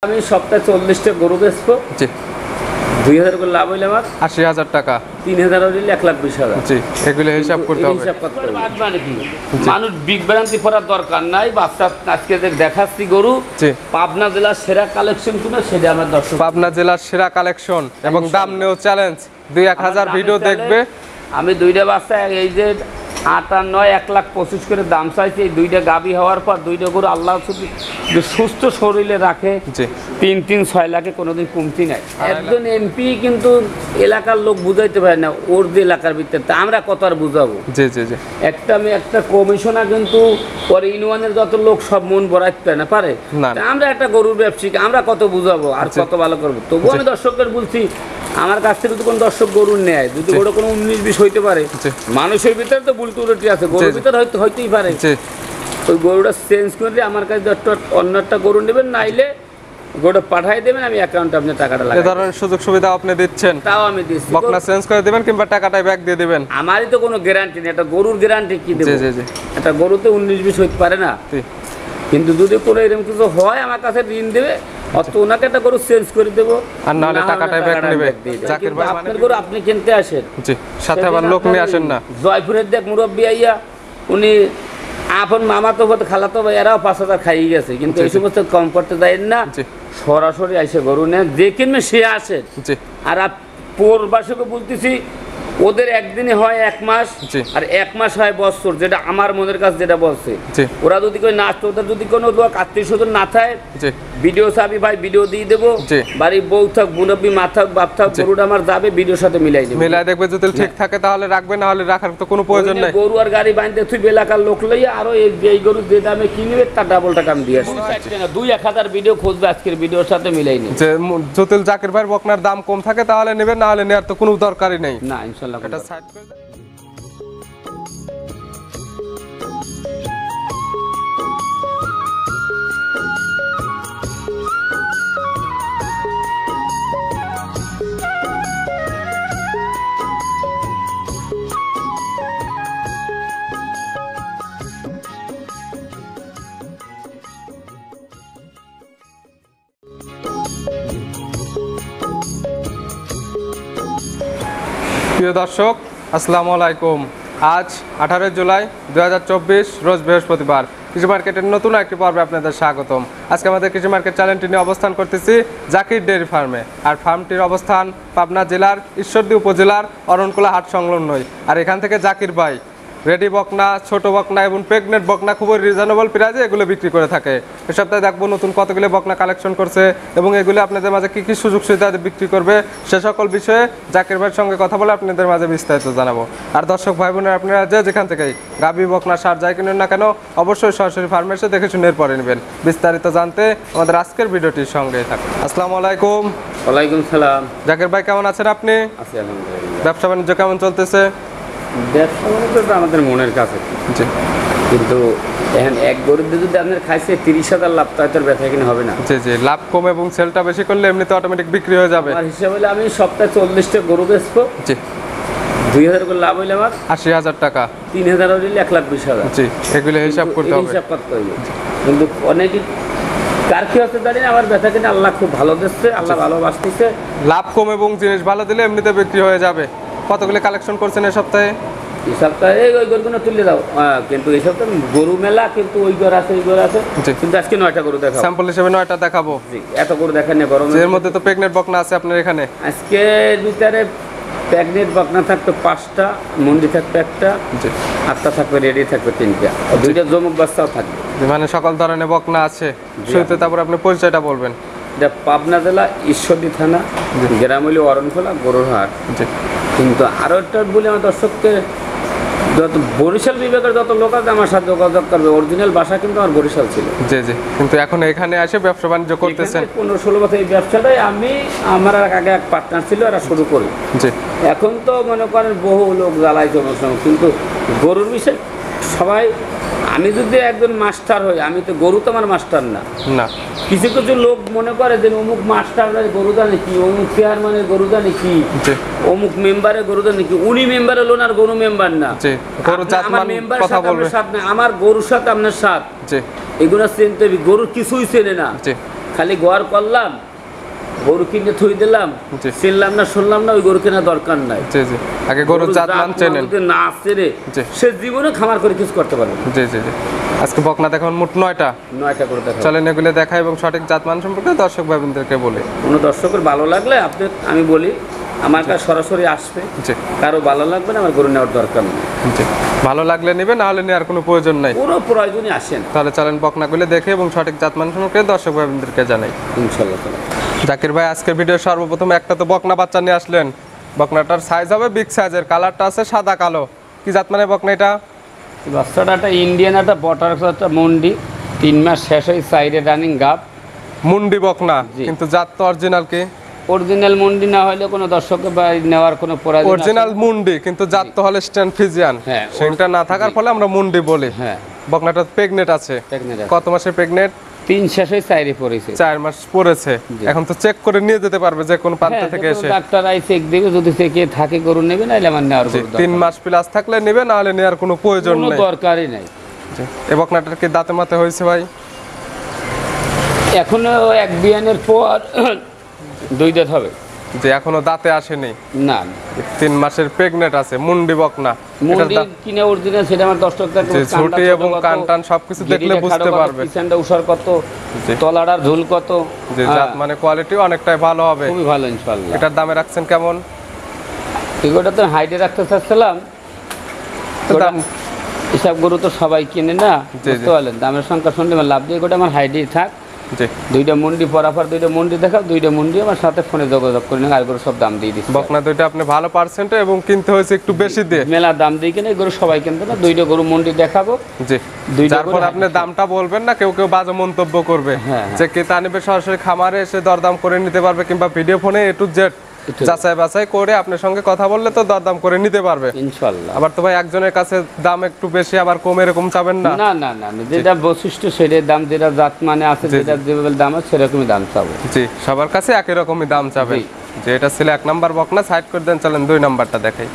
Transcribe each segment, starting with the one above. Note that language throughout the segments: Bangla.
আমি সপ্তাহে 40টা গরু বেচবো। জি 2000 করে লাভ হইলে আমার 80,000 টাকা, 3000 হইলে 1,20,000। জি এগুলো হিসাব করতে হবে। মানে কি মানুষ বিভ্রান্তি করার দরকার নাই। বাচ্চা আজকে দেখাচ্ছি গরু পাবনা জেলার সেরা কালেকশন কিনা সেটা আমার দর্শক। পাবনা জেলার সেরা কালেকশন এবং দাম নেও চ্যালেঞ্জ। 2-1000 ভিডিও দেখবে। আমি দুইটা বাচ্চা এই যে 8 আর 9 1,25,000 করে দাম চাইছি। এই দুইটা গাভী হওয়ার পর দুইটা গরু আল্লাহ যদি সুস্থ শরীরে রাখে 3-6 লাখে কোনোদিন কমতি নাই। একজন এমপি কিন্তু এলাকার লোক বুঝাইতে পারে না ওর যে এলাকার ভিতরে আমরা কত আর বুঝাবো। জি জি জি একটা কমিশনার কিন্তু পরে ইউনিয়নের যত লোক সব মন বরাইতে না পারে। আমরা একটা গরুর ব্যবসায়ী আমরা কত বুঝাবো আর কত ভালো করবো। তবু আমি দর্শকদের বলছি আমার কাছ থেকে যদি কোনো দর্শক গরু নেয় যদি গরু কোনো 19-20 হইতে পারে, মানুষের ভিতরে তো ভুল ত্রুটি আছে, গরুর ভিতরে হইতেই পারে। ওই গরুটা চেঞ্জ করে আমার কাছে অন্য একটা গরু নেবেন, নাইলে গরুটা পাঠাই দেবেন, আমি অ্যাকাউন্টে আপনার টাকাটা লাগাই। এই ধরনের সুযোগ সুবিধা আপনি দিচ্ছেন? তাও আমি দিচ্ছি। বকনা চেঞ্জ করে দিবেন কিংবা টাকাটাই ব্যাক দিয়ে দিবেন। আমারই তো কোনো গ্যারান্টি নেই, একটা গরুর গ্যারান্টি কি দেব? একটা গরুতে 19-20 হইতে পারে না, কিন্তু যদি কোনো এরকম কিছু হয় আমার কাছে ঋণ দেবে, অত ওনাকে একটা গরু চেঞ্জ করে দেবো আর নাহলে টাকাটাই ব্যাক নেবে। জাকির ভাই আপনার গরু আপনি কিনতে আসেন, জি সাথে আবার লোক নিয়ে আসেন না। জয়পুরের দেখ মুরব্বী আইয়া উনি আপন মামা তো খালাতো ভাই এরাও 5,000 খাইয়ে গেছে, কিন্তু এই সমস্ত কম করতে দেন না। সরাসরি আইসে গরু নেন, যে কিনবে সে আসে। আর পূর্ববাসীকে বলতেছি ওদের একদিনে হয় 1 মাস আর 1 মাস হয় বছর, যেটা আমার মনের কাছে যেটা বলছে। ওরা যদি কই না আসতো, ওদের যদি কোনো লোক আত্মীয় স্বজন না থাকে ভিডিও চাবি ভাই ভিডিও দিয়ে দেবো, বাড়ির বউ থাক মুরব্বী মা থাক বাপ থাক গরুটা আমার যাবে ভিডিওর সাথে মিলাই দেবে। মিলাই দেখবে যদি ঠিক থাকে তাহলে রাখবে, না হলে রাখার তো কোনো প্রয়োজন নাই। গরু আর গাড়ি বাঁধতে তুই এলাকার লোক লইয়া আরো এই গরু যে দামে কিনবে তার ডাবল টাকা আমি দিয়ে আসি। 2-1000 ভিডিও খুঁজবে আজকের ভিডিওর সাথে মিলাই নি। যে যদি জাকির ভাইয়ের বকনার দাম কম থাকে তাহলে নেবেন, না হলে নেওয়ার তো কোনো দরকারই নেই। না ইনশাআল্লাহ এটা সাইড করে দাও। প্রিয় দর্শক আসসালামু আলাইকুম। আজ 18 জুলাই 2024 রোজ বৃহস্পতিবার। কৃষি মার্কেটের নতুন একটি পর্বে আপনাদের স্বাগতম। আজকে আমাদের কৃষি মার্কেট চ্যানেলটি নিয়ে অবস্থান করতেছি জাকির ডেয়ারি ফার্মে। আর ফার্মটির অবস্থান পাবনা জেলার ঈশ্বরদী উপজেলার অরণকুলা হাট সংলগ্নই। আর এখান থেকে জাকির ভাই রেডি বকনা, ছোট বকনা এবং প্রেগনেন্ট বকনা খুবই রিজনেবল প্রাইসে এগুলো বিক্রি করে থাকে। এ সপ্তাহে দেখবো নতুন কতগুলো বকনা কালেকশন করছে এবং এগুলো আপনাদের মাঝে কী কী সুযোগ সুবিধা বিক্রি করবে সে সকল বিষয়ে জাকির ভাইয়ের সঙ্গে কথা বলে আপনাদের মাঝে বিস্তারিত জানাবো। আর দর্শক ভাই বোনের আপনারা যেখান থেকেই গাভী বকনা সার যাই কিনুন না কেন অবশ্যই সরাসরি ফার্মে এসে দেখে শুনে পরে নেবেন। বিস্তারিত জানতে আমাদের আজকের ভিডিওটির সঙ্গেই থাকুন। আসসালামু আলাইকুম। ওয়ালাইকুম সালাম। জাকির ভাই কেমন আছেন আপনি? আছি আলহামদুলিল্লাহ। ব্যবসা বাণিজ্য কেমন চলতেছে? ব্যবসা বাণিজ্য তো আমাদের মনের কাছে, কিন্তু এখন এক গরুর যদি আপনার খাইছে 30,000 লাভ তাই তোর ব্যথা কিনে হবে না। জি জি লাভ কম এবং সেলটা বেশি করলে এমনিতে অটোমেটিক বিক্রি হয়ে যাবে। আমার হিসাব হলে আমি সপ্তাহে 40টা গরু বেচবো। জি 2000 করে লাভ হইলে আমার 80,000 টাকা, 3000 হইলে 1,20,000। জি এগুলো হিসাব করতে হবে। হিসাব করতে হবে, কিন্তু অনেকে কার কি হচ্ছে জানি না, আমার ব্যথা কিনে আল্লাহ খুব ভালো দিচ্ছে, আল্লাহ ভালোবাসতেছে। লাভ কম এবং জিনিস ভালো দিলে এমনিতে বিক্রি হয়ে যাবে। কতগুলো কালেকশন করছেন এই সপ্তাহে? এই সপ্তাহে ওই গরুগুলো তুলে দাও, কিন্তু এই সপ্তাহে গরু মেলা, কিন্তু ওই গরু আছে ওই গরু আছে, কিন্তু আজকে 9টা গরু দেখাবো। স্যাম্পল হিসেবে 9টা দেখাবো। এত গরু দেখান না গরম। এর মধ্যে তো প্রেগনেন্ট বকনা আছে আপনার এখানে। আজকে ভিতরে প্রেগনেন্ট বকনা থাকবে 5টা, মন্ডি থাকবে 1টা, 8টা থাকবে, রেডি থাকবে 3টা, আর 2টা জমুক বাচ্চাও থাকবে। মানে সকল ধরনের বকনা আছে। শুরুতে তারপর আপনি পরিচয়টা বলবেন। এটা পাবনা জেলা ঈশ্বরদী থানা, গ্রাম হইল অরণখোলা গরুর হাট। কিন্তু আরও একটা বলি আমার দর্শককে, যত বরিশাল বিভাগের যত লোক আছে আমার সাথে যোগাযোগ করবে। অরিজিনাল বাসা কিন্তু আমার বরিশাল ছিল। জি জি, কিন্তু এখন এখানে এসে ব্যবসা বাণিজ্য করতেছেন। 15-16 বছর এই ব্যবসাটাই আমার আগে এক পার্টনার ছিল, এরা শুরু করি। জি এখন তো মনে করেন বহু লোক জ্বালাই জমসম, কিন্তু গরুর বিষয় সবাই। আমি যদি একজন মাস্টার হই, আমি তো গরু তো আমার মাস্টার না। কিছু কিছু লোক মনে করে যে অমুক মাস্টার গরু জানে কি, অমুক চেয়ারম্যানের গরু জানে কি, অমুক মেম্বারের গরু জানে কি। উনি মেম্বার হলো না, আর গরু মেম্বার না। আমার মেম্বার সাথে আপনার সাথ না, আমার গরুর সাথে আপনার সাথ, এগুলো চেনতে হবে। গরুর কিছুই চেনে না, খালি গোয়ার করলাম, গরু কিনে থুই দিলাম, জি। চিনলাম না শুনলাম না, ওই গরু কেনার দরকার নাই। জি জি, আগে গরুর জাত মান চেনেন। যদি না চেনে জি। সে জীবনে খামার করে কিছু করতে পারবে না। জি জি জি, আজকে বকনা দেখুন মোট 9টা। 9টা করে দেখা। চলেন এগুলো দেখাই এবং সঠিক জাত মান সম্পর্কে দর্শক ভাইদেরকে বলি। কোনো দর্শকের ভালো লাগলে আমি বলি আমার কাছে সরাসরি আসবে। জি। কারো ভালো লাগবে না, আমার গরু নেওয়ার দরকার নেই। জি, ভালো লাগলে নেবে, না হলে নেওয়ার কোনো প্রয়োজন নাই। পুরো প্রয়োজনই আসেন। তাহলে চলেন বকনাগুলো দেখে এবং সঠিক জাত মান সম্পর্কে দর্শক ভাইদেরকে জানাই। ইনশাআল্লাহ। জাকির ভাই, আজকের ভিডিও সর্বপ্রথম একটা তো বকনা বাচ্চা নিয়ে আসলেন। বকনাটার সাইজ হবে বিগ সাইজের, কালারটা আছে সাদা কালো। কি জাত মানে বকনা এটা? বাচ্চাটা একটা ইন্ডিয়ান, একটা বটার, একটা মন্ডি, 3 মাস শেষ হয়ে সাইডে রানিং গাব। মুন্ডি বকনা, জি। কিন্তু জাত তো অরিজিনাল কি? অরিজিনাল মন্ডি না হলে কোনো দর্শকের বা নেওয়ার কোনো প্রয়োজন অরিজিনাল মুন্ডি, কিন্তু জাত তো হলে স্ট্যান্ড ফিজিয়ান। হ্যাঁ, সেটা না থাকার ফলে আমরা মুন্ডি বলি। হ্যাঁ, বকনাটা প্রেগনেন্ট আছে। প্রেগনেন্ট আছে। কত মাসে প্রেগনেন্ট? 3 শেষ হয়ে সাইডে পড়েছে। 4 মাস পড়েছে। জি। এখন তো চেক করে নিয়ে যেতে পারবে যে কোন প্রান্ত হ্যাঁ, থেকে যে কোনো এসে। ডাক্তার আই চেক দিবে, যদি চেকে থাকে গরু নেবে, না হলে আমার নেওয়ার গরু 3 মাস প্লাস থাকলে নেবে, না হলে নেওয়ার কোনো প্রয়োজন কোনো নেই। দরকারই নাই। জি। এই বকনাটার কি দাঁতে মাতে হয়েছে ভাই? এখনো এক বিয়ানের পর 2 দাঁত হবে। যে এখনো দাঁতে আসেনি। না, 3 মাসের প্রেগনেন্ট আছে, মুন্ডি বকনা। মন্ডি কিনে অরিজিনাল, সেটা আমার 10 টাকা। যে ঝুঁটি এবং কান সবকিছু দেখলে বুঝতে পারবে। পিছনটা উষার কত, জি। তলাটার ঝুল কত। যে জাত মানে কোয়ালিটি অনেকটাই ভালো হবে। খুবই ভালো ইনশাআল্লাহ। এটার দামে রাখছেন কেমন? এগুলোটা তো হাইডে রাখতে চাচ্ছিলাম। তো দাম এসব গরু তো সবাই কিনে না, জি। বুঝতে পারলেন? দামের সংখ্যা শুনলে আমার লাভ দিয়ে, এগুলো আমার হাইডেই থাক। জি। 2টা মন্ডি পরাপর, 2টা মন্ডি দেখাও, 2টা মন্ডি আমার সাথে ফোনে যোগাযোগ করে না, আর গরু সব দাম দিয়ে দিচ্ছি। বকনা দুইটা আপনি ভালো পার্সেন্টে এবং কিনতে হয়েছে একটু বেশি দিয়ে। মেলা দাম দিয়ে কিনে গরু সবাই কিনতে না। 2টা গরু মন্ডি দেখাবো। জি। দুইটা তারপর করে আপনি দামটা বলবেন না, কেউ কেউ বাজে মন্তব্য করবে। হ্যাঁ, যে ক্রেতা নেবে সরাসরি খামারে এসে দরদাম করে নিতে পারবে, কিংবা ভিডিও ফোনে A to Z যাচাই বাছাই করে আপনার সঙ্গে কথা বললে তো দরদাম করে নিতে পারবে ইনশাআল্লাহ। আবার তো ভাই একজনের কাছে দাম একটু বেশি আবার কম এরকম চাবেন না। না না না, যেটা বৈশিষ্ট্য সেটার দাম, যেটা জাত মানে আছে, যেটা যেভাবে দাম আছে সেরকমই দাম চাবো। জি, সবার কাছে একই রকমই দাম চাবেন। জি। যে এটা ছিল 1 নাম্বার বকনা, সাইড করে দেন। চলেন 2 নাম্বারটা দেখাই।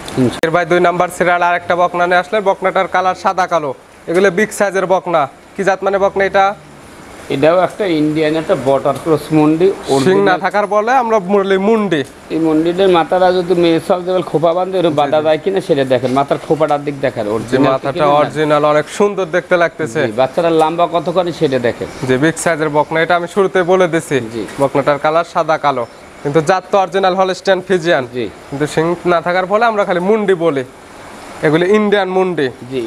এর ভাই 2 নাম্বার সিরিয়াল আরেকটা বকনা নিয়ে আসলে। বকনাটার কালার সাদা কালো, এগুলো বিগ সাইজের বকনা। কি জাত মানে বকনা এটা? এটাও একটা ইন্ডিয়ান, একটা বটার ক্রস মন্ডি। সিং না থাকার বলে আমরা বলি মুন্ডি। এই মন্ডিদের মাথাটা যদি মেয়ে সব যেমন খোপা বাঁধে এরকম বাঁধা যায় কিনা সেটা দেখেন। মাথার খোপাটার দিক দেখেন, যে মাথাটা অরিজিনাল, অনেক সুন্দর দেখতে লাগতেছে। বাচ্চারা লম্বা কত করে সেটা দেখেন। যে বিগ সাইজের বকনা, এটা আমি শুরুতে বলে দিছি। জি। বকনাটার কালার সাদা কালো, কিন্তু জাত তো অরিজিনাল হলস্টাইন ফ্রিজিয়ান। জি। কিন্তু সিং না থাকার ফলে আমরা খালি মুন্ডি বলি। এগুলি ইন্ডিয়ান মুন্ডি। জি,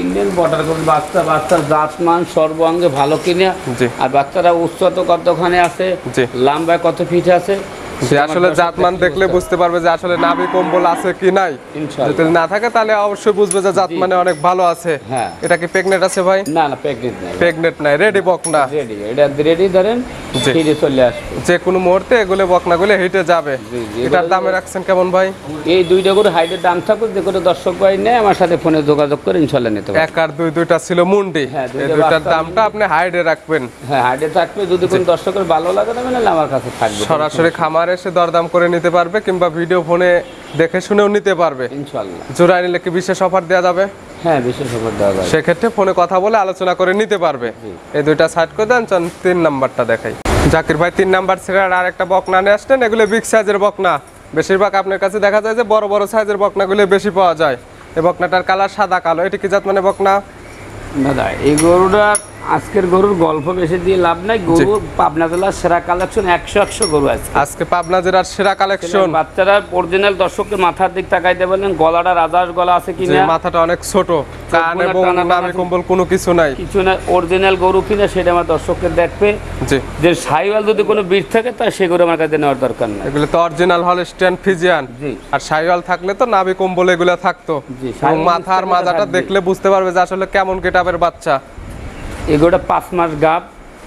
ইন্ডিয়ান বটার ক্রস। বাচ্চার জাত মান সর্বাঙ্গে ভালো কিনা। জি। আর বাচ্চারা উচ্চতা কতখানি আছে, জি। লম্বায় কত ফিট আছে, যে আসলে জাতমান দেখলে বুঝতে পারবে যে আসলে নাভি কম্বল আছে কি নাই। ইনশাআল্লাহ। যদি না থাকে তাহলে অবশ্যই বুঝবে যে জাতমানে অনেক ভালো আছে। হ্যাঁ। এটা কি প্রেগনেন্ট আছে ভাই? না না, প্রেগনেন্ট নাই। প্রেগনেন্ট নাই, রেডি বকনা। রেডি, এটা রেডি ধরেন, জি। ফিরে চলে আসবে যে কোনো মুহূর্তে এগুলো বকনাগুলো হেঁটে যাবে। জি, জি। এটার দামে রাখছেন কেমন ভাই? এই 2টা করে হাইটের দাম থাকুক, যে কোনো দর্শক ভাই নেয় আমার সাথে ফোনে যোগাযোগ করে ইনশাল্লাহ নিতে পারবে। 1 আর 2 দুইটা ছিল মুন্ডি। হ্যাঁ, এই দুইটা দুইটার বাচ্চা দামটা আপনি হাইডে রাখবেন। হ্যাঁ, হাইটে থাকবে। যদি কোনো দর্শকের ভালো লাগে না মানে আমার কাছে থাকবে সরাসরি খামারে এসে দরদাম করে নিতে পারবে, কিংবা ভিডিও ফোনে দেখে শুনেও নিতে পারবে। ইনশাল্লাহ। জোড়া নিলে কি বিশেষ অফার দেওয়া যাবে? হ্যাঁ, বিশেষ খবর দেওয়া যাবে। সেক্ষেত্রে ফোনে কথা বলে আলোচনা করে নিতে পারবে। এই দুইটা সাইড করে দেন। চল 3 নাম্বারটা দেখাই। জাকির ভাই 3 নাম্বার সিরিয়াল আর একটা বকনা নিয়ে আসলেন। এগুলো বিগ সাইজের বকনা। বেশিরভাগ আপনার কাছে দেখা যায় যে বড় বড় সাইজের বকনাগুলো বেশি পাওয়া যায়। এই বকনাটার কালার সাদা কালো। এটা কি জাত মানে বকনা? দাদা, এই গরুটা আজকের গরুর গল্প বেশি দিয়ে লাভ নাই। গরু পাবনা জেলার সেরা কালেকশন, 100 গরু আছে আজকে পাবনা জেলার সেরা কালেকশন। বাচ্চারা অরিজিনাল দর্শকদের মাথার দিক তাকাইতে বললেন, গলাটা রাজার গলা আছে যে কিনা, মাথাটা অনেক ছোট, কান এবং নাভি কম্বল কোনো কিছু নাই। কিছু না, অরিজিনাল গরু কিনা সেটা আমার দর্শককে দেখবে। জি। যে সাইওয়াল যদি কোনো বীর থাকে তা সে গরু আমার কাছে নেওয়ার দরকার নাই। এগুলো তো অরিজিনাল হলস্টাইন ফ্রিজিয়ান। জি। আর শাইওয়াল থাকলে তো নাভি কম্বল এগুলো থাকতো। জি, এবং শাইওয়াল মাথার থাকলে মাজাটা থাকবে। দেখলে বুঝতে পারবে যে আসলে কেমন গেটাবের বাচ্চা। এই গরুটা 5 মাস গাব,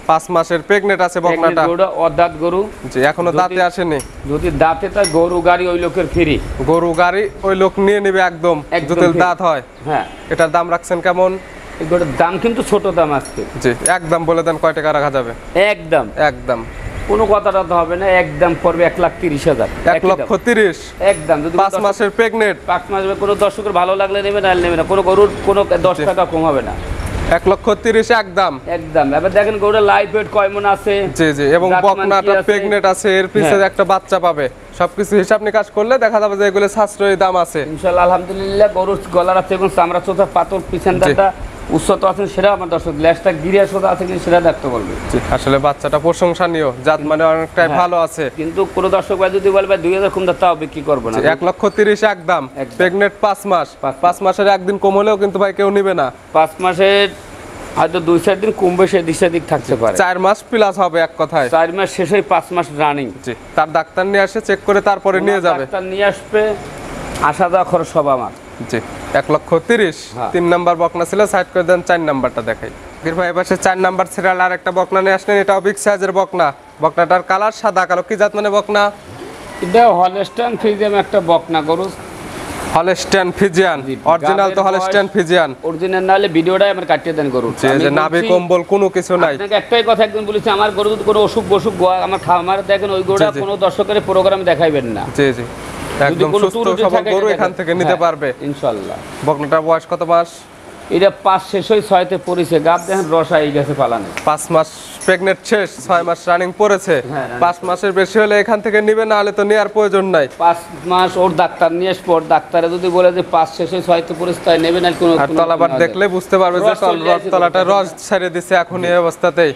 5 মাসের প্রেগনেন্ট আছে বকনাটা। গরুটা অদাঁত গরু। জি, এখনো দাঁতে আসেনি। যদি দাঁতে তার গরু গাড়ি ওই লোকের ফ্রি। গরু গাড়ি ওই লোক নিয়ে নেবে একদম, একদম যদি ঠিক। দাঁত হয়। হ্যাঁ, এটার দাম রাখছেন কেমন? এই গরুটার দাম কিন্তু ছোট দাম আজকে। জি, একদম বলে দেন কয় টাকা রাখা যাবে? একদম একদম কোনো কথাটা তো হবে না, একদম পড়বে 1,30,000। 1,30,000। একদম। যদি 5 মাসের প্রেগনেন্ট। 5 মাস কোনো দর্শকের ভালো লাগলে নেবে, না নেবে না। কোনো গরুর কোনো 10 টাকা কম হবে না। 1,30,000 একদম। একদম। এবার দেখেন গরুটা লাইভ ওয়েট কয় মণ আছে, জি জি, এবং বকনাটা প্রেগনেন্ট আছে, এর পিছে একটা বাচ্চা পাবে, সবকিছু হিসাব নিকাশ করলে দেখা যাবে যে এগুলো সাশ্রয়ী দাম আছে ইনশাআল্লাহ। আলহামদুলিল্লাহ গরুর গলার আছে এবং চামড়া চোথা পাতর, পিছনটা উচ্চতা আছে সেটা আমার দর্শক ল্যাসটা গিরিয়া সোজা আছে কিনা সেটা দেখতে বলবে। আসলে বাচ্চাটা প্রশংসনীয়, জাত মানে অনেকটাই ভালো আছে। কিন্তু কোনো দর্শক ভাই যদি বলবে 2000 কম দাম, তাও বিক্রি করবো না। 1,30,000 একদম। প্রেগনেন্ট 5 মাস, 5 মাসের একদিন কম হলেও কিন্তু ভাই কেউ নিবে না। 5 মাসের হয়তো 2-4 দিন কমবে, সেদিক থাকতে পারে। 4 মাস প্লাস হবে এক কথায়। 4 মাস শেষ হয়ে 5 মাস রানিং। জি, তার ডাক্তার নিয়ে আসে, চেক করে তারপরে নিয়ে যাবে। ডাক্তার নিয়ে আসবে, আসা যাওয়া খরচ সব আমার। জি, 1,30,000। 3 নাম্বার বকনা ছিল, সাইড করে দেন। 4 নাম্বারটা দেখাই। ভাই এবার 4 নাম্বার সিরিয়াল আর একটা বকনা নিয়ে আসলেন, এটাও বিগ সাইজের বকনা। বকনাটার কালার সাদা কালো, কি জাত মানে বকনা? এটা হলস্টাইন ফ্রিজিয়ান একটা বকনা গরু। হলস্টাইন ফ্রিজিয়ান, অরিজিনাল তো হলস্টাইন ফ্রিজিয়ান। অরিজিনাল না হলে ভিডিওটাই আমার কাটিয়ে দেন গরু। যে নাভি কম্বল কোনো কিছু নাই। আপনাকে একটাই কথা একদম বলেছি, আমার গরু যদি কোনো অসুখ আমার খামারে দেখেন, ওই গরুটা কোনো দর্শকের প্রোগ্রামে দেখাইবেন না। জি জি, একদম সুস্থ সবল গরু এখান থেকে নিতে পারবে ইনশাআল্লাহ। বকনাটার বয়স কত মাস? এটা 5 শেষ হয়ে 6তে পড়েছে, গাব দেখেন রস আই গেছে পালানে। 5 মাস প্রেগনেন্ট শেষ, 6 মাস রানিং পড়েছে। 5 মাসের বেশি হলে এখান থেকে নিবে, না হলে তো নেওয়ার প্রয়োজন নাই। 5 মাস ওর ডাক্তার নিয়ে আসবো, ওর ডাক্তারে যদি বলে যে 5 শেষ হয়ে 6তে পড়েছে, তাই নেবে না। কোনো তলাবার দেখলে বুঝতে পারবে যে তলাটা রস ছেড়ে দিছে এখন এই অবস্থাতেই।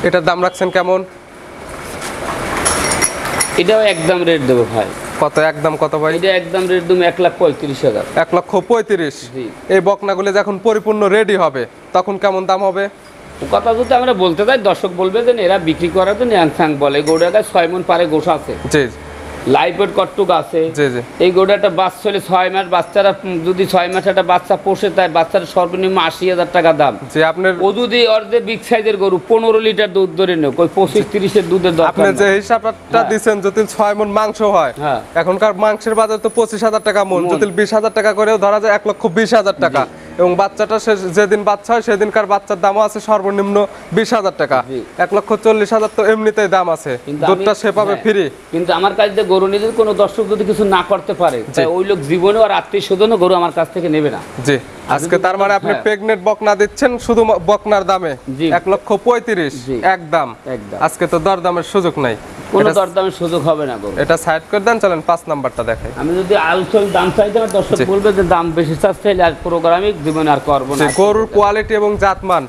এটার দাম রাখছেন কেমন? এটাও একদম রেট দেবো ভাই। কত একদম কত ভাই? এটা একদম রেট দেবো 1,35,000। 1,35,000। এই বকনাগুলো যখন পরিপূর্ণ রেডি হবে তখন কেমন দাম হবে? কথা যদি আমরা বলতে চাই, দর্শক বলবে যে এরা বিক্রি করার জন্য ন্যাংফ্যাং বলে। গরুটা 6 মণ পারে গোশ আছে, জি লাইভ ওয়েট কটটুক আছে। জি জি, এই গরুটা একটা বাচ্চা হলে 6 মাস, বাচ্চারা যদি 6 মাস একটা বাচ্চা পোষে, তাই বাচ্চার সর্বনিম্ন 80,000 টাকা দাম। যে আপনার ও যদি অর্ধেক বিগ সাইজের গরু 15 লিটার দুধ ধরে নেও, কই 25-30 এর দুধের দরকার। আপনি যে হিসাবটা দিবেন, যদি 6 মণ মাংস হয়, এখনকার মাংসের বাজার তো 25,000 টাকা মণ, যদি 20,000 টাকা করেও ধরা যায় 1,20,000 টাকা। এবং বাচ্চাটা যেদিন বাচ্চা হয় সেদিনকার বাচ্চার দামও আছে সর্বনিম্ন 20,000 টাকা। 1,40,000 তো এমনিতেই দাম আছে, দুধটা সে পাবে ফ্রি। কিন্তু আমার কাছে গরু নিয়ে যদি কোনো দর্শক যদি কিছু না করতে পারে, তাই ওই লোক জীবনেও আর আত্মীয় স্বজনও গরু আমার কাছ থেকে নেবে না। জি, আজকে তার মানে আপনি প্রেগনেন্ট বকনা দিচ্ছেন শুধু বকনার দামে 1,35,000 একদম। আজকে তো দরদামের সুযোগ নাই, কোনো দরদামের সুযোগ হবে না গরু। এটা সাইড করে দেন, চলেন 5 নাম্বারটা দেখাই। আমি যদি আলসল দাম চাইতে, আমার দর্শক বলবে যে দাম বেশি চাচ্ছে, আর প্রোগ্রামিক জীবনে আর করব না। গরুর কোয়ালিটি এবং জাতমান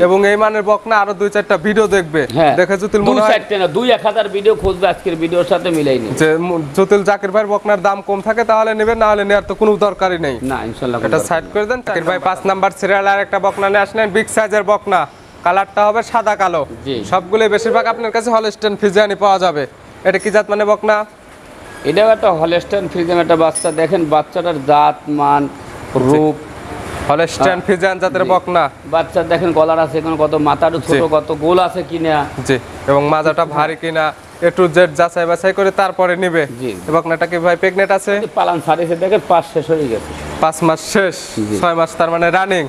এবং এই মানের বকনা আরো 2-4টা ভিডিও দেখবে, দেখে যদি মনে হয় 2-4টা না 2-1000 ভিডিও খুঁজবে, আজকের ভিডিওর সাথে মিলাই নেই। যে জতিল জাকির ভাই বকনার দাম কম থাকে তাহলে নেবেন, না হলে নেয়ার তো কোনো দরকারই নেই। না ইনশাআল্লাহ। এটা সাইড করে দেন। জাকির ভাই 5 নাম্বার সিরিয়াল আর একটা বকনা নিয়ে আসলেন, বিগ সাইজের বকনা। কালারটা হবে সাদা কালো, সবগুলো বেশিরভাগ আপনার কাছে হলস্টাইন ফ্রিজিয়ানি পাওয়া যাবে। এটা কি জাত মানে বকনা? এটাও একটা হলস্টাইন ফ্রিজিয়ান একটা বাচ্চা। দেখেন বাচ্চাটার জাত মান রূপ, হলস্টাইন ফ্রিজিয়ান জাতের বকনা। বাচ্চা দেখেন গলার আছে এখন কত, মাথাটা ছোট কত, গোল আছে কিনা, জি, এবং মাজাটা ভারী কিনা এ টু জেড যাচাই বাছাই করে তারপরে নেবে। বকনাটা কি ভাই প্রেগনেন্ট আছে? পালান ছাড়িয়েছে, দেখেন 5 শেষ হয়ে গেছে। 5 মাস শেষ, 6 মাস তার মানে রানিং।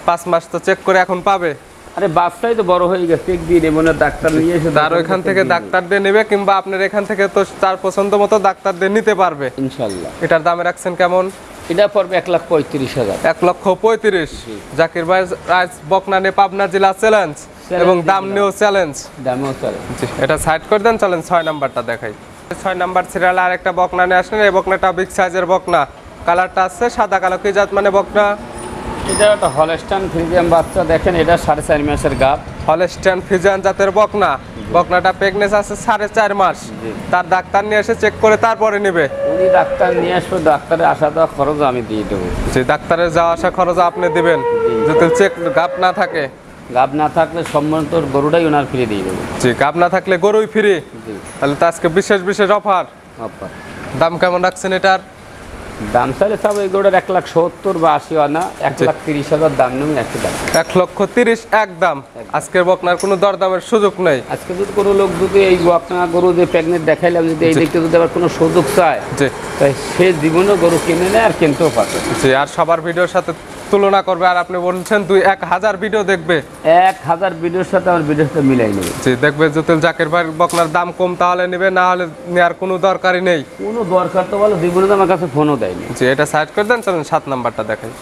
5 মাস তো চেক করে এখন পাবে। আরে বাচ্চাই তো বড় হয়ে গেছে, একদিন এমন ডাক্তার নিয়ে এসে তার ওইখান থেকে ডাক্তার দিয়ে নেবে, কিংবা আপনার এখান থেকে তো তার পছন্দ মতো ডাক্তার দিয়ে নিতে পারবে ইনশাআল্লাহ। এটার দামে রাখছেন কেমন? এটা পড়বে 1,35,000। 1,35,000। জাকির ভাই আজ বকনা নিয়ে পাবনা জেলা চ্যালেঞ্জ এবং দাম নিয়েও চ্যালেঞ্জ। দামও চ্যালেঞ্জ। জি, এটা সাইড করে দেন, চলেন 6 নাম্বারটা দেখাই। 6 নাম্বার সিরিয়াল আর একটা বকনা নিয়ে আসলেন। এই বকনাটা বিগ সাইজের বকনা, কালারটা আছে সাদা কালো। কি জাত মানে বকনা? এটা একটা হলস্টাইন ফ্রিজিয়ান বাচ্চা। দেখেন এটা 4.5 মাসের গাব। হলস্টাইন ফ্রিজিয়ান জাতের বকনা। বকনাটা প্রেগনেন্স আছে 4.5 মাস। তার ডাক্তার নিয়ে এসে চেক করে তারপরে নেবে। উনি ডাক্তার নিয়ে আসবে, ডাক্তারের আসা যাওয়া খরচ আমি দিয়ে দেবো। জি, ডাক্তারের যাওয়া আসা খরচ আপনি দিবেন, যদি চেক গাব না থাকে। গাব না থাকলে সম্বন্ধ গরুটাই ওনার ফ্রি দিয়ে দেবো। জি, গাব না থাকলে গরুই ফ্রি। তাহলে তো আজকে বিশেষ অফার। দাম কেমন রাখছেন এটার? দাম চাইলে সব এই গরুটার 1,70,000 বা 80 আনা, 1,30,000 দাম নেই। 1,30,000 একদম। আজকের বকনার কোনো দরদামের সুযোগ নেই। আজকে যদি কোনো লোক যদি এই বকনা গরু যে প্রেগনেন্ট দেখাইলাম, যদি এই দেখতে যদি আবার কোনো সুযোগ চায়, তাই সে জীবনেও গরু কিনে নেয় আর কিনতেও পারবে। জি, আর সবার ভিডিওর সাথে তুলনা করবে। আর আপনি বলছেন 1,000 ভিডিও দেখবে, 1,000 ভিডিওর সাথে আমার ভিডিওর সাথে মিলাই নেবে। জি, দেখবে জতিল জাকির ভাই বকনার দাম কম তাহলে নেবে, না হলে নেওয়ার কোনো দরকারই নেই। কোনো দরকার তো বলো, জীবনে তো আমার কাছে ফোনও দেয়নি। জি, এটা সাইড করে দেন, চলেন 7 নাম্বারটা দেখাই।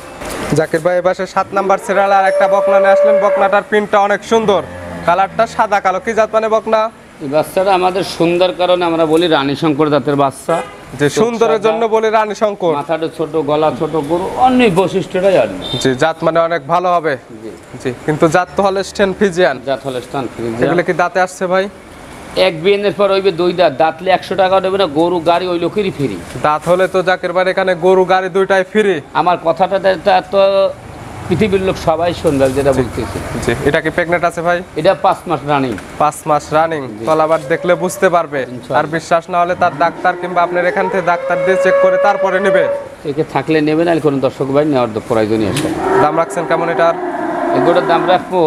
জাকির ভাই এপাশে 7 নাম্বার সিরিয়াল আর একটা বকনা নিয়ে আসলেন। বকনাটার প্রিন্টটা অনেক সুন্দর, কালারটা সাদা কালো। কি জাত মানে বকনা? এই বাচ্চাটা আমাদের সুন্দর কারণে আমরা বলি রানী শঙ্কর জাতের বাচ্চা। যে সুন্দরের জন্য বলি রানী শঙ্কর। মাথাটা ছোট, গলা ছোট, গরু অনেক বৈশিষ্ট্যটাই অন্য। জি, জাত মানে অনেক ভালো হবে। জি জি, কিন্তু জাত তো হলস্টেইন ফ্রিজিয়ান। জাত হলে স্থান এগুলো কি দাঁতে আসছে ভাই? এক বিয়ের পর হইবে 2 দাঁত, দাঁতলে 100 টাকা দেবে না, গরু গাড়ি ওই লোকেরই ফ্রি। দাঁত হলে তো জাকির ভাই এখানে গরু গাড়ি দুইটাই ফ্রি। আমার কথাটা তো পৃথিবীর লোক সবাই শুনবে যেটা বলতেছি। জি, এটা কি প্রেগনেন্ট আছে ভাই? এটা 5 মাস রানিং। 5 মাস রানিং। তলাবার দেখলে বুঝতে পারবে। আর বিশ্বাস না হলে তার ডাক্তার কিংবা আপনার এখান থেকে ডাক্তার দিয়ে চেক করে তারপরে নেবে। একে থাকলে নেবে না, কোনো দর্শক ভাই নেওয়ার প্রয়োজনই আছে। দাম রাখছেন কেমন এটার? এগুলোর দাম রাখবো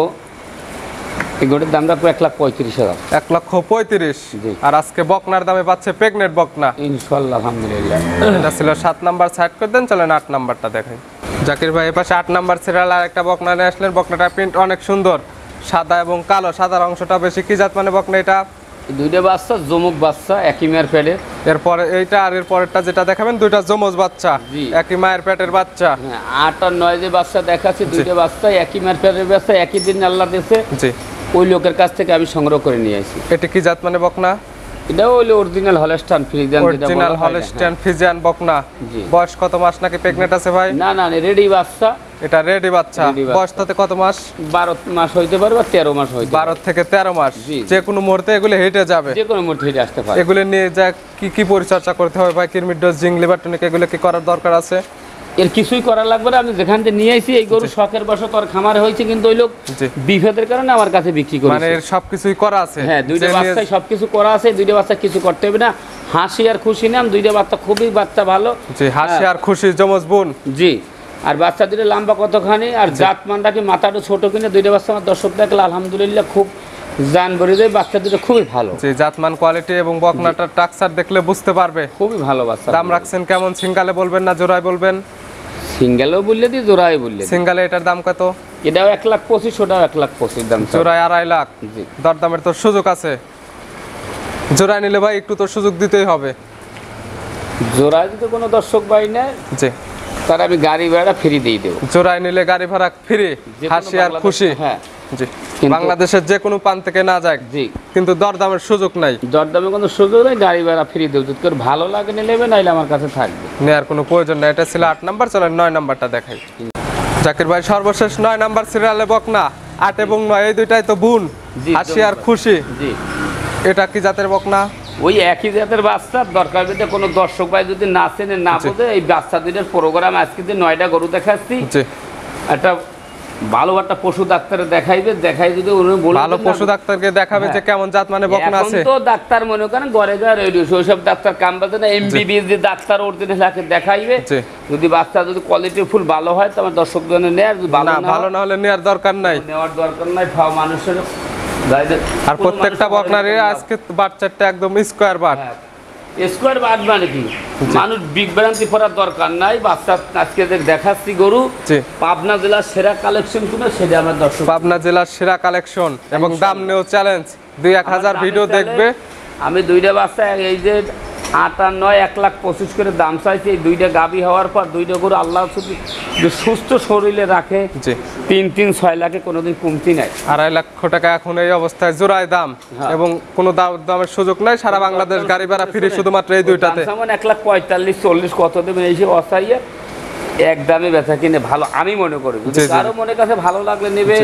1,35,000। 1,35,000। জি। আর আজকে বকনার দামে পাচ্ছে প্রেগনেন্ট বকনা। ইনশাআল্লাহ, আলহামদুলিল্লাহ। এটা ছিল 7 নাম্বার, সাইড করে দেন। চলেন 8 নাম্বারটা দেখাই। জাকির ভাই এপাশে 8 নাম্বার সিরিয়াল আর একটা বকনা নিয়ে আসলেন। বকনাটার প্রিন্ট অনেক সুন্দর, সাদা এবং কালো। সাদার অংশটা বেশি। কি জাত মানে বকনা এটা? এই দুইটা বাচ্চা জমুক বাচ্চা, একই মেয়ের পেটে। এরপরে এইটা আর এর পরেরটা যেটা দেখাবেন, দুইটা যমজ বাচ্চা, জি। একই মায়ের পেটের বাচ্চা। হ্যাঁ, 8 আর 9 যে বাচ্চা দেখাচ্ছি, দুইটা বাচ্চা একই মেয়ের পেটের বাচ্চা, একই দিন আল্লাহ দিয়েছে। জি। ওই লোকের কাছ থেকে আমি সংগ্রহ করে নিয়ে আসি। এটা কি জাত মানে বকনা? এটাও হলো original Holstein Friesian. Original Holstein Friesian বকনা। জি। বয়স কত মাস নাকি প্রেগনেন্ট আছে ভাই? না না, রেডি বাচ্চা। এটা রেডি বাচ্চা। Ready বাচ্চা। বয়স তাতে কত মাস? 12 মাস হইতে পারে বা 13 মাস হইতে পারে। 12 থেকে 13 মাস। জি। যে কোনো মুহূর্তে এগুলো হেঁটে যাবে। যে কোনো মুহূর্তে হেঁটে আসতে পারে। এগুলো নিয়ে যা কি কি পরিচর্যা করতে হবে ভাই? Kirmir dose, zinc, liver tonic এগুলো কি করার দরকার আছে? এর কিছুই করার লাগবে না। আমি যেখান থেকে নিয়ে আইছি, এই গরু শখের বশত আর খামারে হয়েছে, কিন্তু ওই লোক জি। বিভেদের কারণে আমার কাছে বিক্রি করে। মানে এর সবকিছুই করা আছে। হ্যাঁ, দুইটা যে নিয়ে- বাচ্চায় সবকিছু করা আছে। দুইটা বাচ্চা কিছু করতে হবে না, হাসি আর খুশি নাম। দুইটা বাচ্চা খুবই বাচ্চা ভালো। জি, হাসি আর খুশি যমজ বোন। জি। আর বাচ্চা দুটো লম্বা কতখানি, আর জাত মানটা কি মাথাটা ছোট কিনে দুইটা বাচ্চা আমার দর্শক দেখলে আলহামদুলিল্লাহ খুব জান ভরে যায়। বাচ্চা দুটো খুবই ভালো। জি, জাতমান কোয়ালিটি এবং বকনাটার টাকসার দেখলে বুঝতে পারবে। খুবই ভালো বাচ্চা। দাম রাখছেন কেমন? সিঙ্গালে বলবেন না জোড়ায় বলবেন? সিঙ্গেলও বললে দিই, জোড়ায় বললে দিই। সিঙ্গালে এটার দাম কত? এটাও 1,25,000, ওটাও 1,25,000 দাম। জোড়ায় 2.5 লাখ। জি। দরদামের তো সুযোগ আছে। জোড়ায় নিলে ভাই একটু তো সুযোগ দিতেই হবে। জোড়ায় যদি কোনো দর্শক ভাই নেয়, জি। তার আমি গাড়ি ভাড়া ফ্রি দিয়ে দেবো। জোড়ায় নিলে গাড়ি ভাড়া ফ্রি, যে কোনো হাসি আর বাংলাদেশ- খুশি। হ্যাঁ। জি। কিন্তু- বাংলাদেশের যে কোনো প্রান্ত থেকে না যাক, জি। কিন্তু দরদামের সুযোগ নাই। দরদামে কোনো সুযোগ নেই, গাড়ি ভাড়া ফ্রি দেবো। যদি তোর ভালো লাগে নেবে, নাইলে আমার কাছে থাকবে। নেওয়ার কোনো প্রয়োজন নাই। এটা ছিল 8 নাম্বার। চলেন 9 নাম্বারটা দেখাই। জাকির ভাই সর্বশেষ 9 নাম্বার সিরিয়ালে বকনা। 8 এবং 9 এই দুইটাই তো বোন, জি, হাসি আর খুশি। জি। এটা কি জাতের বকনা? ওই একই জাতের বাচ্চা। দরকার যদি কোনো দর্শক ভাই যদি না চেনে, না জি। বোঝে, এই বাচ্চা দুইটার প্রোগ্রাম আজকে যে 9টা গরু দেখাচ্ছি, জি। একটা ভালো একটা পশু ডাক্তারে দেখাইবে। দেখাই যদি উনি বলে ভালো দেন না- পশু ডাক্তারকে দেখাবে যে হ্যাঁ। কেমন জাত মানে বকনা এখন আছে। তো ডাক্তার মনে করেন ঘরে ঘরে রেডিও, ওইসব ডাক্তার কাম বাজে না। এমবিবিএস যে ডাক্তার অরিজিনাল দেখাইবে। জি। যদি বাচ্চা যদি কোয়ালিটি ফুল ভালো হয়, তো আমার দর্শক জনে নেয়। যদি ভালো না, না ভালো হয়, না হলে নেওয়ার দরকার নাই। নেওয়ার দরকার নাই। মানুষের আর প্রত্যেকটা বকনারে আজকে বাচ্চাটা একদম স্কোয়ার বাট। স্কোয়ার বাদ মানে কি, মানুষ বিভ্রান্তি পড়ার দরকার নাই। বাচ্চা আজকে যে দেখাচ্ছি গরু, জি। পাবনা জেলার সেরা কালেকশন কিনা সেটা আমার দর্শক। পাবনা জেলার সেরা কালেকশন এবং দাম নেও চ্যালেঞ্জ। 2-1000 ভিডিও দেখবে। আমি দুইটা বাচ্চা, এই যে 8 আর 9 1,25,000 করে দাম চাইছি। এই দুইটা গাভী হওয়ার পর দুইটা গরু আল্লাহ যে সুস্থ শরীরে রাখে, জি। 3-6 লাখে কোনোদিন কমতি নাই। 2.5 লক্ষ টাকা এখন এই অবস্থায় জোড়ায় দাম। হ্যাঁ। এবং কোনো দামের সুযোগ নাই। সারা বাংলাদেশ গাড়ি ভাড়া ফ্রি শুধুমাত্র এই দুইটাতে। 1,45,000-40 কত দেবেন, এই যে অসাইয়ে এক দামে বেচা কিনে ভালো আমি মনে করি। যদি জি, জি। কারো মনের কাছে ভালো লাগলে নেবে,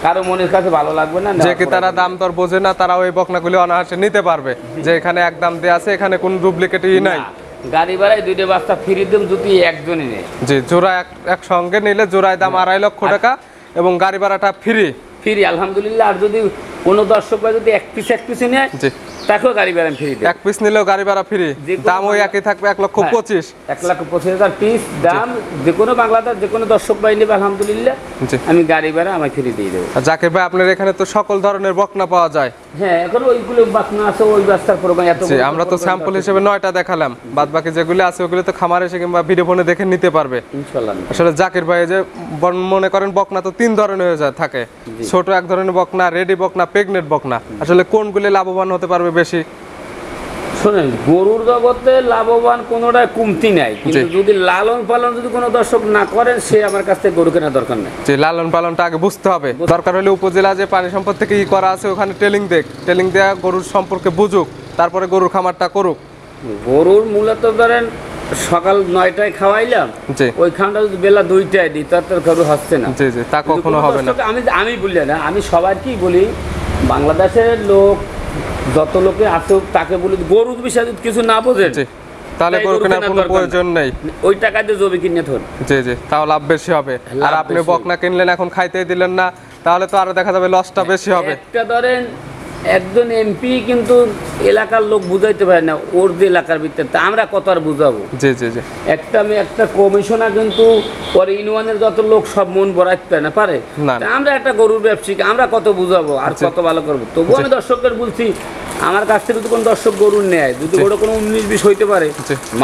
কারো মনের কাছে ভালো লাগবে না। যে কি তারা দাম দর বোঝে না, তারা ওই বকনাগুলি অনায়াসে নিতে পারবে। যে এখানে এক দাম দেয়া আছে, এখানে কোনো ডুপ্লিকেটই নাই। না, গাড়ি ভাড়ায় দুইটা বাচ্চা ফ্রি দেব যদি একজনই নেয়। জি, জোড়া একসঙ্গে নিলে জোড়ায় দাম 2.5 লক্ষ টাকা এবং গাড়ি ভাড়াটা ফ্রি। ফ্রি আলহামদুলিল্লাহ। আর যদি কোনো দর্শক ভাই যদি এক পিস নেয়, জি। তাকেও গাড়ি ভাড়া ফ্রি দেব। এক পিস নিলেও গাড়ি ভাড়া ফ্রি। যে কোনো দাম ওই একই থাকবে, 1,25,000। 1,25,000 পিস দাম। যে কোনো বাংলাদেশ যে কোনো দর্শক ভাই নেবে আলহামদুলিল্লাহ, জি। আমি গাড়ি ভাড়া আমি ফ্রি দিয়ে দেবো। আর জাকির ভাই আপনার এখানে তো সকল ধরনের বকনা পাওয়া যায়। হ্যাঁ, এখন ওইগুলো বাকনা আছে, ওই বাচ্চার প্রোগ্রাম এত জি, আমরা তো স্যাম্পল হিসেবে 9টা দেখালাম। বাদ বাকি যেগুলো আছে ওগুলো তো খামার এসে কিংবা ভিডিও ফোনে দেখে নিতে পারবে। ইনশাআল্লাহ। আসলে জাকির ভাই যে মনে করেন বকনা তো 3 ধরনের হয়ে যায় থাকে। ছোট এক ধরনের বকনা, রেডি বকনা, প্রেগনেন্ট বকনা। আসলে কোনগুলি লাভবান হতে পারবে বেশি? শোনেন, গরুর জগতে লাভবান কোনোটা কমতি নাই, কিন্তু যদি লালন পালন যদি কোনো দর্শক না করেন, সে আমার কাছ থেকে গরু কেনার দরকার নেই। যে লালন পালনটা আগে বুঝতে হবে, দরকার হলে উপজেলা যে পানি সম্পদ থেকে ই করা আছে ওখানে ট্রেনিং দেয়া গরুর সম্পর্কে বুঝুক, তারপরে গরুর খামারটা করুক। গরুর মূলত ধরেন সকাল 9টায় খাওয়াইলাম, ওই খানটা যদি বেলা 2টায় দিই, তার গরু হচ্ছে না। জি জি, তা কখনো হবে না। আমি বলি না, আমি সবাইকেই বলি, বাংলাদেশের লোক যত লোকে আসুক তাকে বলি, গরুর বিষয়ে যদি কিছু না বোঝেন তাহলে গরু কেনার কোনো প্রয়োজন নেই। ওই টাকা দিয়ে জমি কিনে থন। জি জি, তাও লাভ বেশি হবে। আর আপনি বকনা কিনলেন, এখন খাইতেই দিলেন না, তাহলে তো আরো দেখা যাবে লসটা বেশি হবে। একটা ধরেন একজন এমপি কিন্তু এলাকার লোক বুঝাইতে পারে না ওর যে এলাকার ভিতরে, আমরা কত আর বুঝাবো। জি জি জি, একটা কমিশনার কিন্তু পরে ইউনিয়নের যত লোক সব মন বরাইতে না পারে। আমরা একটা গরুর ব্যবসায়ী, আমরা কত বুঝাবো আর কত ভালো করবো। তবু আমি দর্শকদের বলছি, আমার কাছ থেকে যদি কোনো দর্শক গরু নেয়, যদি ওটা কোনো 19-20 হইতে পারে,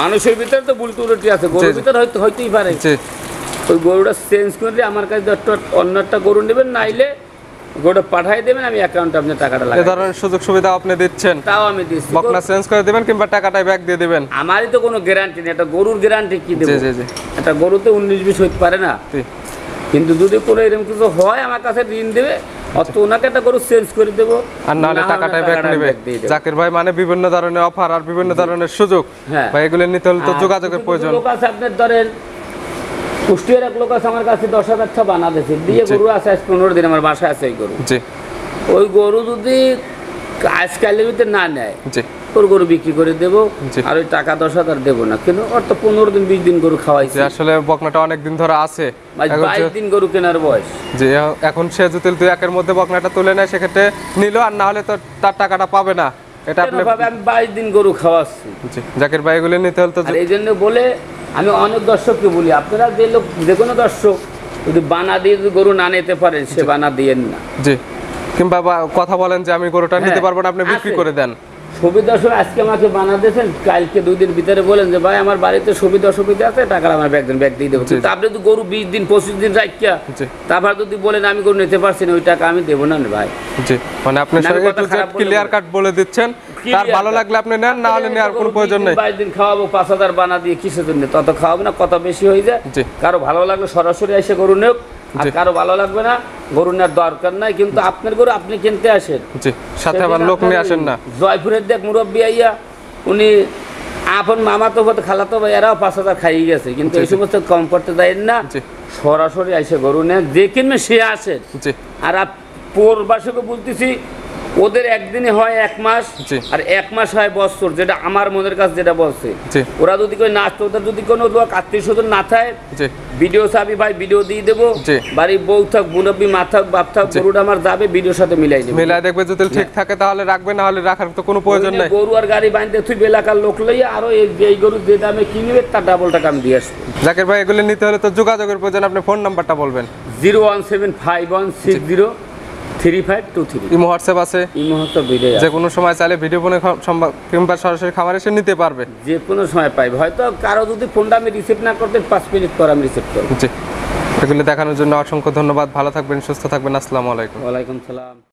মানুষের ভিতরে তো ভুল ত্রুটি আছে, গরুর ভিতরে হইতেই পারে, ওই গরুটা চেঞ্জ করে আমার কাছে অন্য একটা গরু নেবেন, নাইলে গরুটা পাঠাই দেবেন, আমি অ্যাকাউন্টে আপনার টাকাটা লাগাই। এই ধরনের সুযোগ সুবিধা আপনি দিচ্ছেন? তাও আমি দিচ্ছি। বকনা চেঞ্জ করে দিবেন কিংবা টাকাটাই ব্যাক দিয়ে দিবেন? আমারই তো কোনো গ্যারান্টি নেই, একটা গরুর গ্যারান্টি কি দেব? একটা গরুতে 19-20 হইতে পারে না, কিন্তু যদি কোনো এরকম কিছু হয় আমার কাছে ঋণ দেবে, অত ওনাকে একটা গরু চেঞ্জ করে দেবো, আর নাহলে টাকাটাই ব্যাক নেবে। জাকির ভাই, মানে বিভিন্ন ধরনের অফার আর বিভিন্ন ধরনের সুযোগ, ভাই এগুলো নিতে হলে তো যোগাযোগের প্রয়োজন। লোক আছে আপনার ধরেন কুষ্টিয়ার এক লোক আছে আমার কাছে 10,000 টাকা বানাতেছে দিয়ে, গরু আছে আজ 15 দিন আমার বাসায় আছে ওই গরু। ওই গরু যদি আজকালের ভিতরে না নেয়, ওর গরু বিক্রি করে দেবো, আর ওই টাকা 10,000 দেবো না, কিন্তু ওর তো 15 দিন 20 দিন গরু খাওয়াইছে। আসলে বকনাটা অনেক দিন ধরে আছে, 22 দিন গরু কেনার বয়স। যে এখন সে যদি 2-1 মধ্যে বকনাটা তুলে নেয়, সেক্ষেত্রে নিল, আর না হলে তো তার টাকাটা পাবে না। এটা আপনি আমি 22 দিন গরু খাওয়াচ্ছি। জাকির ভাই, এগুলো নিতে হলে তো এই জন্য বলে আমি অনেক দর্শককে বলি, আপনারা যে লোক, যে কোনো দর্শক যদি বানা দিয়ে যদি গরু না নিতে পারেন, সে বানা দিয়েন না। জি, কিংবা কথা বলেন যে আমি গরুটা নিতে পারবো না, আপনি বিক্রি করে দেন। সুবিধা অসুবিধা আজকে আমাকে বানা দিয়েছেন, কালকে 2 দিন ভিতরে বলেন যে ভাই আমার বাড়িতে সুবিধা অসুবিধা আছে, টাকা আমার ব্যাগ দিয়ে দেবো। কিন্তু আপনি তো গরু 20 দিন 25 দিন রাখিয়া, তারপর যদি বলেন আমি গরু নিতে পারছি না, ওই টাকা আমি দেবো না ভাই। জি, মানে আপনি ক্লিয়ার কাট বলে দিচ্ছেন, তার ভালো লাগলে আপনি নেন, না হলে নেওয়ার কোনো প্রয়োজন নেই। 22 দিন খাওয়াবো 5,000 বানা দিয়ে, কিসের জন্য? তত খাওয়াবো না, কত বেশি হয়ে যায়। কারো ভালো লাগলে সরাসরি এসে গরু নেওক, আর কারো ভালো লাগবে না, গরু নেওয়ার দরকার নাই, কিন্তু আপনার গরু আপনি কিনতে আসেন, সাথে আবার লোক নিয়ে আসেন না। জয়পুরের দেখ মুরব্বী আইয়া, উনি আপন মামা তো খালাতো ভাই, এরাও 5,000 খাইয়ে গেছে, কিন্তু এই সমস্ত কম করতে দেন না, সরাসরি এসে গরু নেন, যে কিনবে সে আসেন। আর পূর্ববাসীকে বলতেছি, ওদের একদিনে হয় 1 মাস, আর 1 মাস হয় বছর, যেটা আমার মনের কাছে যেটা বলছে। ওরা যদি কই না আসতো, ওদের যদি কোনো লোক আত্মীয় স্বজন না থাকে, ভিডিও চাবি ভাই ভিডিও দিয়ে দেবো, বাড়ির বউ থাক, মুরব্বী মা থাক, বাপ থাক, গরুটা আমার যাবে, ভিডিওর সাথে মিলাই দেবে, মিলাই দেখবে, যদি ঠিক থাকে তাহলে রাখবে, না হলে রাখার তো কোনো প্রয়োজন নেই। গরু আর গাড়ি বাঁধতে তুই এলাকার লোক লইয়া, আরো এই গরু যে দামে কিনবে তার ডাবল টাকা আমি দিয়ে আসবো। জাকির ভাই, এগুলো নিতে হলে তো যোগাযোগের প্রয়োজন, আপনি ফোন নাম্বারটা বলবেন। 01751603523। ইমো হোয়াটসঅ্যাপ আছে? ইমো হোয়াটসঅ্যাপ ভিডিও, যে কোনো সময় চাইলে ভিডিও ফোনে কিংবা সরাসরি খামারে এসে নিতে পারবে, যে কোনো সময় পাইবে। হয়তো কারো যদি ফোনটা আমি রিসিভ না করতে 5 মিনিট পর আমি রিসিভ করবো। জি, এগুলো দেখানোর জন্য অসংখ্য ধন্যবাদ। ভালো থাকবেন, সুস্থ থাকবেন। আসসালামু আলাইকুম। ওয়ালাইকুম সালাম।